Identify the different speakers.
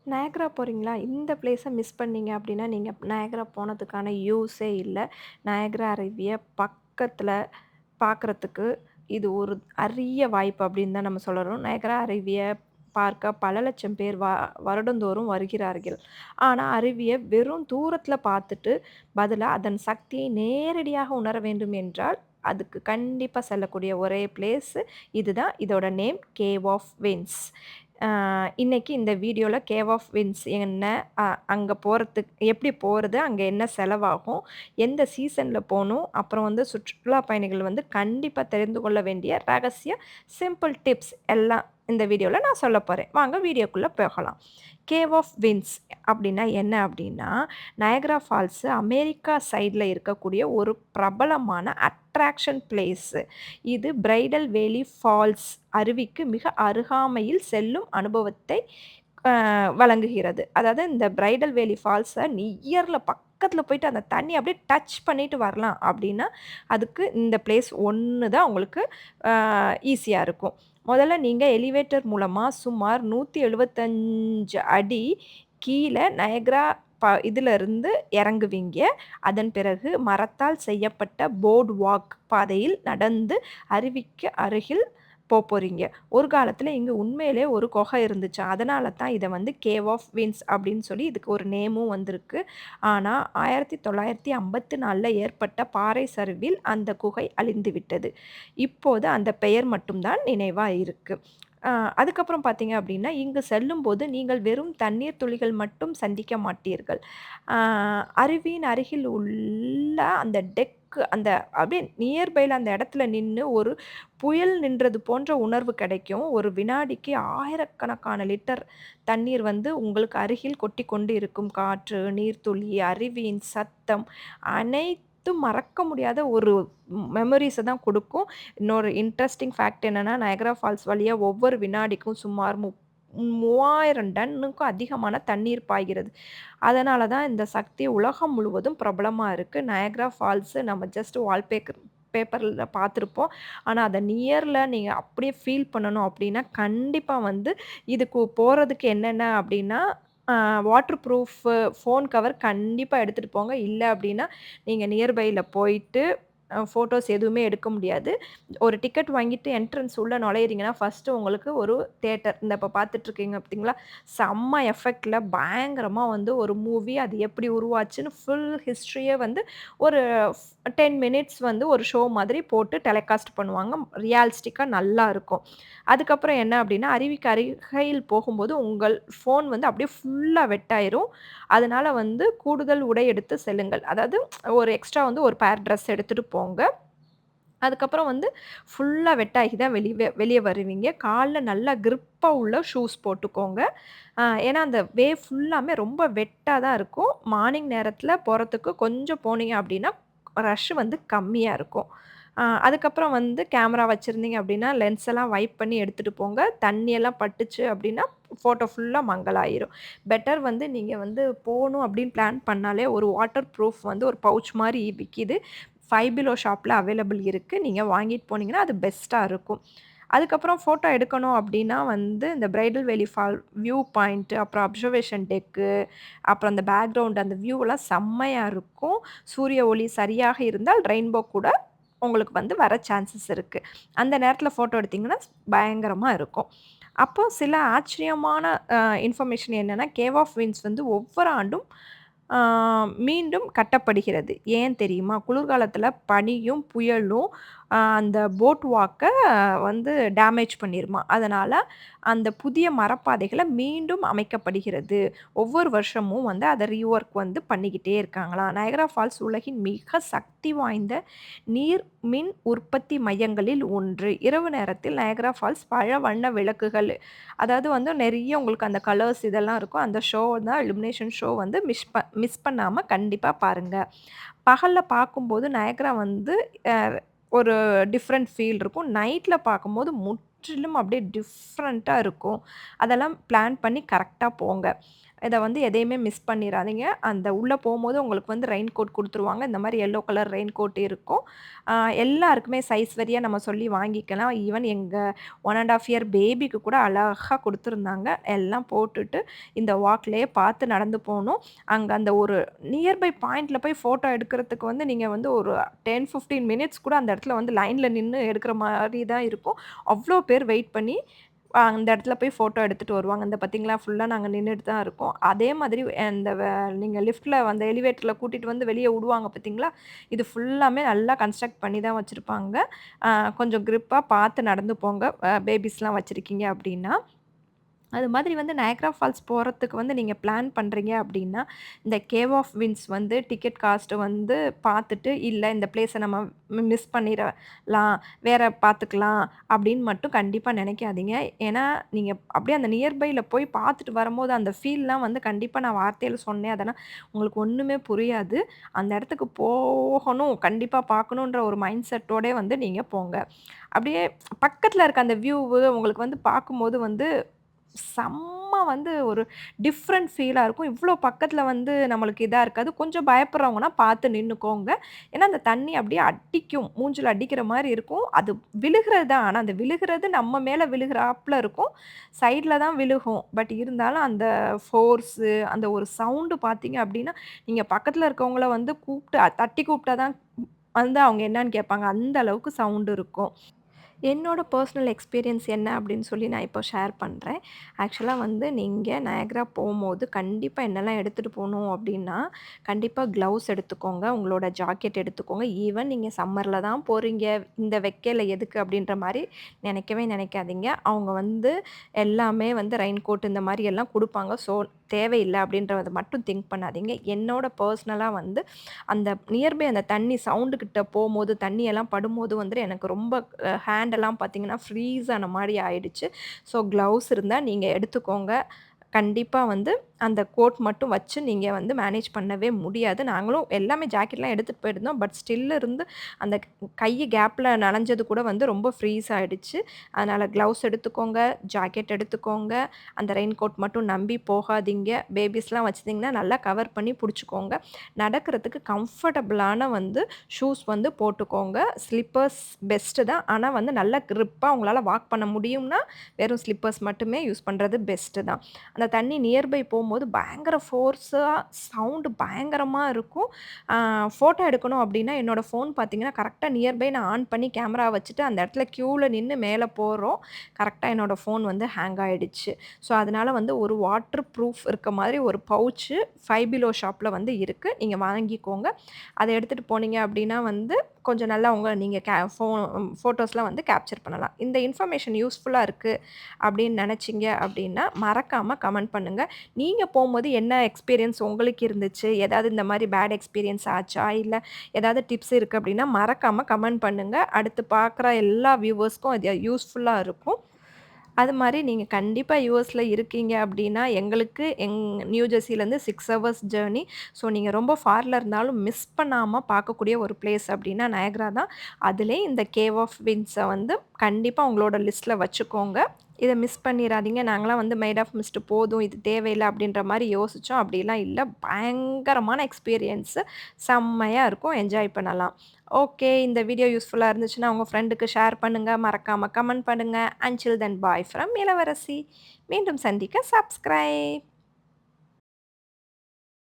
Speaker 1: Niagara போறீங்களா? இந்த பிளேஸ miss பண்ணீங்க அப்டின்னா, நீங்க நயக்ரா போனதுக்கான யூஸே இல்ல. நயக்ரா அருவிய பக்கத்துல பார்க்கறதுக்கு இது ஒரு அரிய வாய்ப்பு அப்டின்னு தான் நம்ம சொல்லணும். நயக்ரா அருவிய பார்க்க பல லட்சம் பேர் வருடந்தோறும் வருகிறார்கள். ஆனா, அருவிய வெறும் தூரத்துல பார்த்துட்டு, பதிலா அதன் சக்தியை நேரடியாக உணர வேண்டும் என்றால், அதுக்கு கண்டிப்பா செல்லக்கூடிய ஒரே பிளேஸ் இதுதான். இதோட நேம் கேவ் ஆஃப் விண்ட்ஸ். அ இன்னைக்கு இந்த வீடியோல கேவ் ஆஃப் விண்ட்ஸ் என்ன? அ அங்க போறதுக்கு எப்படி போறது? அங்க என்ன செலவாகும்? எந்த சீசன்ல போணும்? அப்புறம் வந்து சுற்றுலா பயணிகள் வந்து கண்டிப்பா தெரிந்து கொள்ள வேண்டிய ரகசிய சிம்பிள் டிப்ஸ் எல்லாம் இந்த வீடியோல நான் சொல்லப் போறேன். வாங்க வீடியோக்குள்ள போகலாம். கேவ் ஆஃப் விண்ட்ஸ் அப்படின்னா என்ன அப்படின்னா, நயக்ரா ஃபால்ஸ் அமெரிக்கா சைட்ல இருக்கக்கூடிய ஒரு பிரபலமான அட்ராக்ஷன் பிளேஸ். இது பிரைடல் வேலி ஃபால்ஸ் அருவிக்கு மிக அருகாமையில் செல்லும் அனுபவத்தை வழங்குகிறது. அதாவது இந்த பிரைடல் வேலி ஃபால்ஸ நியர்ல பக்கத்துல போயிட்டு அந்த தண்ணீய அப்படியே டச் பண்ணிட்டு வரலாம் அப்படின்னா, அதுக்கு இந்த பிளேஸ் ஒண்ணு தான் உங்களுக்கு ஈஸியா இருக்கும். முதல்ல நீங்க எலிவேட்டர் மூலமா சுமார் 175 அடி கீழ நயக்ரா இதிலிருந்து இறங்குவீங்க. அதன் பிறகு மரத்தால் செய்யப்பட்ட போர்ட் வாக் பாதையில் நடந்து அருவிக்கு அருகில் போறீங்க. ஒரு காலத்துல இங்க உண்மையிலே ஒரு குகை இருந்துச்சாம். அதனால தான் இத வந்து கேவ் ஆஃப் விண்ட்ஸ் அப்படின்னு சொல்லி இதுக்கு ஒரு நேமும் வந்திருக்கு. ஆனா 1954ல ஏற்பட்ட பாறை சரிவில் அந்த குகை அழிந்து விட்டது. இப்போது அந்த பெயர் மட்டும் தான் நினைவா இருக்கு. அ அதுக்கப்புறம் பார்த்தீங்க அப்படின்னா, இங்கு செல்லும்போது நீங்கள் வெறும் தண்ணீர் துளிகள் மட்டும் சந்திக்க மாட்டீர்கள். அ அருவியின் அருகில் உள்ள அந்த அந்த அப்படியே நியர்பைல அந்த இடத்துல நின்னு ஒரு புயல் நின்றது போன்ற உணர்வு கிடைக்கும். ஒரு வினாடிக்கு ஆயிரக்கணக்கான லிட்டர் தண்ணீர் வந்து உங்களுக்கு அருகில் கொட்டிக்கொண்டு இருக்கும். காற்று, நீர்த்துளி, அருவியின் சத்தம் அனைத்தும் மறக்க முடியாத ஒரு மெமரீஸ தான் குடுக்கும். இன்னொரு இன்ட்ரஸ்டிங் ஃபேக்ட் என்னன்னா, நயக்ரா ஃபால்ஸ் வழியா ஒவ்வொரு வினாடிக்கும் சுமார் 3000 டன்னுக்கும் அதிகமான தண்ணீர் பாய்கிறது. அதனால தான் இந்த சக்தி உலகம் முழுவதும் பிரபலமா இருக்கு. நயக்ரா ஃபால்ஸ் நம்ம ஜஸ்ட் பேப்பர்ல பார்த்துருப்போம். ஆனா, அத நியர்ல நீங்க அப்படியே ஃபீல் பண்ணணும் அப்படின்னா, கண்டிப்பா வந்து இதுக்கு போறதுக்கு என்னென்ன அப்படின்னா, அ வாட்டர் ப்ரூஃப் ஃபோன் கவர் கண்டிப்பா எடுத்துட்டு போங்க. இல்ல அப்படின்னா, நீங்க நியர்பைல போயிட்டு ஃபோட்டோஸ் எதுவுமே எடுக்க முடியாது. ஒரு டிக்கெட் வாங்கிட்டு என்ட்ரன்ஸ் உள்ள நுழையிறீங்கன்னா, ஃபர்ஸ்ட்டு உங்களுக்கு ஒரு தியேட்டர் இந்த இப்ப பார்த்துட்டுருக்கீங்க பார்த்தீங்களா? செம்ம எஃபெக்ட்ல பயங்கரமா வந்து ஒரு மூவி அது எப்படி உருவாச்சுன்னு ஃபுல் ஹிஸ்ட்ரியே வந்து ஒரு 10 மினிட்ஸ் வந்து ஒரு ஷோ மாதிரி போட்டு டெலிகாஸ்ட் பண்ணுவாங்க. ரியலிஸ்டிக்கா நல்லா இருக்கும். அதுக்கப்புறம் என்ன அப்டின்னா, அருவிக்கு அருகையில் போகும்போது உங்கள் ஃபோன் வந்து அப்படியே ஃபுல்லா வெட் ஆயிரும். அதனால வந்து கூடுதல் உடை எடுத்து செல்லுங்கள். அதாவது ஒரு எக்ஸ்ட்ரா வந்து ஒரு பேர் ட்ரெஸ் எடுத்துட்டு போங்க. அதுக்கப்புறம் வந்து ஃபுல்லா வெட் ஆகி தான் வெளிய வருவீங்க. கால்ல நல்லா கிரிப்பா உள்ள ஷூஸ் போட்டுக்கோங்க. ஏன்னா, அந்த ஃபுல்லாமே ரொம்ப வெட்டா தான் இருக்கும். மார்னிங் நேரத்தில போறதுக்கு கொஞ்சம் போனீங்க அப்டின்னா, ரஷ் வந்து கம்மியா இருக்கும். அதுக்கப்புறம் வந்து கேமரா வச்சிருந்தீங்க அப்டின்னா, லென்ஸ் எல்லாம் வைப் பண்ணி எடுத்துட்டு போங்க. தண்ணியெல்லாம் பட்டுச்சு அப்டின்னா, ஃபோட்டோ ஃபுல்லா மங்கலாயிரும். பெட்டர் வந்து நீங்க வந்து போணும் அப்டின்னு பிளான் பண்ணாலே, ஒரு வாட்டர் ப்ரூஃப் வந்து ஒரு பவுச் மாரி விக்கிது. ஃபைவ் பிலோ ஷாப்ல அவைலபிள் இருக்கு. நீங்க வாங்கிட்டு போனீங்கன்னா, அது பெஸ்ட்டா இருக்கும். அதுக்கப்புறம் ஃபோட்டோ எடுக்கணும் அப்டின்னா வந்து, இந்த பிரைடல் வேலி வியூ பாயிண்ட், அப்புறம் அப்சர்வேஷன் டெக்கு, அப்புறம் அந்த பேக்கிரவுண்ட் அந்த வியூலாம் செம்மையா இருக்கும். சூரிய ஒளி சரியாக இருந்தால் ரெயின்போ கூட உங்களுக்கு வந்து வர சான்சஸ் இருக்கு. அந்த நேரத்தில ஃபோட்டோ எடுத்தீங்கன்னா, பயங்கரமா இருக்கும். அப்போ சில ஆச்சரியமான இன்ஃபர்மேஷன் என்னன்னா, கேவ் ஆஃப் விண்ட்ஸ் வந்து ஒவ்வொரு ஆண்டும் ஆ மீண்டும் கட்டப்படுகிறது. ஏன் தெரியுமா? குளிர்காலத்தில பனியும், புயலும் அந்த போட் வாக்க வந்து டேமேஜ் பண்ணிருமாம். அதனால அந்த புதிய மரப்பாதைகள மீண்டும் அமைக்கப்படுகிறது. ஒவ்வொரு வருஷமும் வந்து அத ரீவொர்க் வந்து பண்ணிக்கிட்டே இருக்காங்களாம். நயகரா ஃபால்ஸ் உலகின் மிக சக்தி வாய்ந்த நீர் மின் உற்பத்தி மையங்களில் ஒன்று. இரவு நேரத்தில் நயகரா ஃபால்ஸ் பல வண்ண விளக்குகள் அதாவது வந்து நெறைய உங்களுக்கு அந்த கலர்ஸ் இதெல்லாம் இருக்கும். அந்த ஷோ தான் இலுமினேஷன் ஷோ வந்து மிஸ் பண்ணாம கண்டிப்பா பாருங்க. பகல்ல பார்க்கும்போது நயகரா வந்து அ ஒரு டிஃப்ரெண்ட் ஃபீல் இருக்கும். நைட்ல பார்க்கும்போது முற்றிலும் அப்படியே டிஃப்ரெண்ட்டா இருக்கும். அதெல்லாம் பிளான் பண்ணி கரெக்ட்டா போங்க. இத வந்து எதையுமே மிஸ் பண்ணிறாதீங்க. அந்த உள்ள போம்போது உங்களுக்கு வந்து ரெயின் கோட் குடுத்துருவாங்க. இந்த மாரி எல்லோ கலர் ரெயின் கோட் இருக்கும். அ எல்லாருக்குமே சைஸ் வாரியா நம்ம சொல்லி வாங்கிக்கலாம். ஈவன் எங்க 1 1/2 இயர் பேபிக்கு கூட அழகா குடுத்துருந்தாங்க. எல்லாம் போட்டுட்டு இந்த வாக்லயே பார்த்து நடந்து போணும். அங்க அந்த ஒரு நியர்பை பாயிண்ட்ல போய் ஃபோட்டோ எடுக்கிறதுக்கு வந்து நீங்க வந்து ஒரு 10, 15 மினிட்ஸ் கூட அந்த இடத்துல வந்து லைன்ல நின்னு எடுக்கிற மாரி தான் இருக்கும். அவ்ளோ பேர் வெயிட் பண்ணி அந்த இடத்துல போய் ஃபோட்டோ எடுத்துட்டு வருவாங்க. இந்த பார்த்தீங்களா, ஃபுல்லா நாங்க நின்னுட்டு தான் இருக்கோம். அதே மாதிரி அந்த நீங்க லிஃப்ட்ல அந்த எலிவேட்டர்ல கூட்டிட்டு வந்து வெளிய உடுவாங்க பார்த்தீங்களா, இது ஃபுல்லாமே நல்லா கன்ஸ்ட்ரக்ட் பண்ணி தான் வச்சிருப்பாங்க. அ கொஞ்சம் கிரிப்பா பார்த்து நடந்து போங்க. பேபீஸ்லாம் வச்சிருக்கீங்க அப்டின்னா. அது மாதிரி வந்து நயக்ரா ஃபால்ஸ் போறதுக்கு வந்து நீங்க பிளான் பண்றீங்க அப்டின்னா, இந்த கேவ் ஆஃப் விண்ட்ஸ் வந்து டிக்கெட் காஸ்ட் வந்து பார்த்துட்டு, இல்ல இந்த பிளேஸ நம்ம மிஸ் பண்ணிறலாம், வேற பார்த்துக்கலாம் அப்டின்னு மட்டும் கண்டிப்பா நெனைக்காதீங்க. ஏன்னா, நீங்க அப்டியே அந்த நியர்பைல போய் பார்த்துட்டு வரும்போது அந்த ஃபீல்லாம் வந்து கண்டிப்பா நான் வார்த்தையில சொன்னேன் அதெல்லாம் உங்களுக்கு ஒண்ணுமே புரியாது. அந்த இடத்துக்கு போகணும், கண்டிப்பா பார்க்கணுன்ற ஒரு மைண்ட் செட்டோடே வந்து நீங்க போங்க. அப்டியே பக்கத்துல இருக்க அந்த வியூவு உங்களுக்கு வந்து பார்க்கும்போது வந்து செம்ம வந்து ஒரு டிஃப்ரெண்ட் ஃபீலா இருக்கும். இவ்ளோ பக்கத்துல வந்து நம்மளுக்கு இதா இருக்காது. கொஞ்சம் பயப்படுறவங்கன்னா பார்த்து நின்னுக்கோங்க. ஏன்னா, அந்த தண்ணி அப்படியே அடிக்கும். மூஞ்சில அடிக்கிற மாரி இருக்கும். அது விழுகிறது தான். ஆனா, அந்த விழுகிறது நம்ம மேல விழுகிறாப்ல இருக்கும். சைட்ல தான் விழுகும். பட் இருந்தாலும் அந்த ஃபோர்ஸு, அந்த ஒரு சவுண்டு பார்த்தீங்க அப்படின்னா, நீங்க பக்கத்துல இருக்கவங்கள வந்து கூப்ட்டு தட்டி கூப்ட்டா தான் வந்து அவங்க என்னன்னு கேட்பாங்க. அந்த அளவுக்கு சவுண்ட் இருக்கும். என்னோட பர்சனல் எக்ஸ்பீரியன்ஸ் என்ன அப்படின்னு சொல்லி நான் இப்போ ஷேர் பண்றேன். ஆக்சுவலா வந்து நீங்க நயக்ரா போம்போது கண்டிப்பா என்னலாம் எடுத்துட்டு போணும் அப்படின்னா, கண்டிப்பா க்ளவுஸ் எடுத்துக்கோங்க. உங்களோட ஜாக்கெட் எடுத்துக்கோங்க. ஈவன் நீங்க சம்மர்ல தான் போறீங்க, இந்த வெக்கையில எதுக்கு அப்படின்ற மாரி நினைக்கவே நினைக்காதீங்க. அவங்க வந்து எல்லாமே வந்து ரெயின் கோட் இந்த மாரி எல்லாம் குடுப்பாங்க. ஸோ தேவையில்ல அப்படின்றத மட்டும் திங்க் பண்ணாதீங்க. என்னோட பர்சனலா வந்து அந்த நியர்பை அந்த தண்ணி சவுண்டு கிட்ட போம்போது, தண்ணியெல்லாம் படும்போது வந்து எனக்கு ரொம்ப ஹேண்டெல்லாம் பார்த்தீங்கன்னா, ஃப்ரீஸ் ஆன மாரி ஆயிடுச்சு. ஸோ க்ளவுஸ் இருந்தா நீங்க எடுத்துக்கோங்க. கண்டிப்பா வந்து அந்த கோட் மட்டும் வச்சு நீங்க வந்து மேனேஜ் பண்ணவே முடியாது. நாங்களும் எல்லாமே ஜாக்கெட்லாம் எடுத்துட்டு போயிருந்தோம். பட் ஸ்டில் இருந்து அந்த கை கேப்ல நனஞ்சது கூட வந்து ரொம்ப ஃப்ரீஸ் ஆயிடுச்சு. அதனால க்ளவுஸ் எடுத்துக்கோங்க, ஜாக்கெட் எடுத்துக்கோங்க. அந்த ரெயின் கோட் மட்டும் நம்பி போகாதீங்க. பேபீஸ்லாம் வச்சிருந்தீங்கன்னா நல்லா கவர் பண்ணி புடிச்சுக்கோங்க. நடக்கிறதுக்கு கம்ஃபர்டபுளான வந்து ஷூஸ் வந்து போட்டுக்கோங்க. ஸ்லிப்பர்ஸ் பெஸ்ட்டு தான். ஆனா வந்து நல்ல கிரிப்பா உங்களால வாக் பண்ண முடியும்னா, வெறும் ஸ்லிப்பர்ஸ் மட்டுமே யூஸ் பண்றது பெஸ்ட்டு தான். அந்த தண்ணி நியர்பை போம்போது பயங்கர ஃபோர்ஸா சவுண்டு பயங்கரமா இருக்கும். ஃபோட்டோ எடுக்கணும் அப்டின்னா, என்னோட ஃபோன் பார்த்தீங்கன்னா, கரெக்ட்டா நியர்பை நான் ஆன் பண்ணி கேமரா வச்சுட்டு அந்த இடத்துல கியூல நின்னு மேல போறோம். கரெக்ட்டா என்னோட ஃபோன் வந்து ஹேங் ஆயிடுச்சு. ஸோ, அதனால வந்து ஒரு வாட்டர் ப்ரூஃப் இருக்க மாதிரி ஒரு பவுச்சு ஃபைவ் பிலோ ஷாப்ல வந்து இருக்கு. நீங்க வாங்கிக்கோங்க. அத எடுத்துட்டு போனீங்க அப்டின்னா வந்து, கொஞ்சம் நல்லா நீங்க ஃபோட்டோஸ்லாம் வந்து கேப்சர் பண்ணலாம். இந்த இன்ஃபர்மேஷன் யூஸ்ஃபுல்லா இருக்கு அப்படின்னு நெனச்சீங்க அப்படின்னா, மறக்காம கமெண்ட் பண்ணுங்க. நீங்க போம்போது என்ன எக்ஸ்பீரியன்ஸ் உங்களுக்கு இருந்துச்சு? ஏதாவது இந்த மாரி பேட் எக்ஸ்பீரியன்ஸ் ஆச்சா? இல்ல ஏதாவது டிப்ஸ் இருக்கு அப்படின்னா, மறக்காம கமெண்ட் பண்ணுங்க. அடுத்து பார்க்குற எல்லா வியூவர்ஸ்க்கும் அது யூஸ்ஃபுல்லா இருக்கும். அது மாரி நீங்க கண்டிப்பா யுஎஸ்ல இருக்கீங்க அப்டின்னா, எங்களுக்கு நியூ ஜெர்சிலேருந்து 6 ஹவர்ஸ் ஜர்னி. ஸோ நீங்க ரொம்ப ஃபார்ல இருந்தாலும் மிஸ் பண்ணாம பார்க்கக்கூடிய ஒரு பிளேஸ் அப்டின்னா நயக்ரா தான். அதிலேயும் இந்த கேவ் ஆஃப் விண்ட்ஸ வந்து கண்டிப்பா உங்களோட லிஸ்ட்ல வச்சுக்கோங்க. இத மிஸ் பண்ணிறாதீங்க. நாங்கலாம் வந்து மேட் ஆஃப் மிஸ்ட் போதும், இது தேவையில்ல அப்டின்ற மாரி யோசிச்சோம். அப்டிலாம் இல்ல. பயங்கரமான எக்ஸ்பீரியன்ஸ். செம்மையா இருக்கும். என்ஜாய் பண்ணலாம். ஓகே. இந்த வீடியோ யூஸ்ஃபுல்லா இருந்துச்சுன்னா, உங்க ஃப்ரெண்டுக்கு ஷேர் பண்ணுங்க. மறக்காம கமெண்ட் பண்ணுங்க. அன்டில் தென் பாய் ஃப்ரம் இளவரசி. மீண்டும் சந்திக்க சப்ஸ்கிரைப்.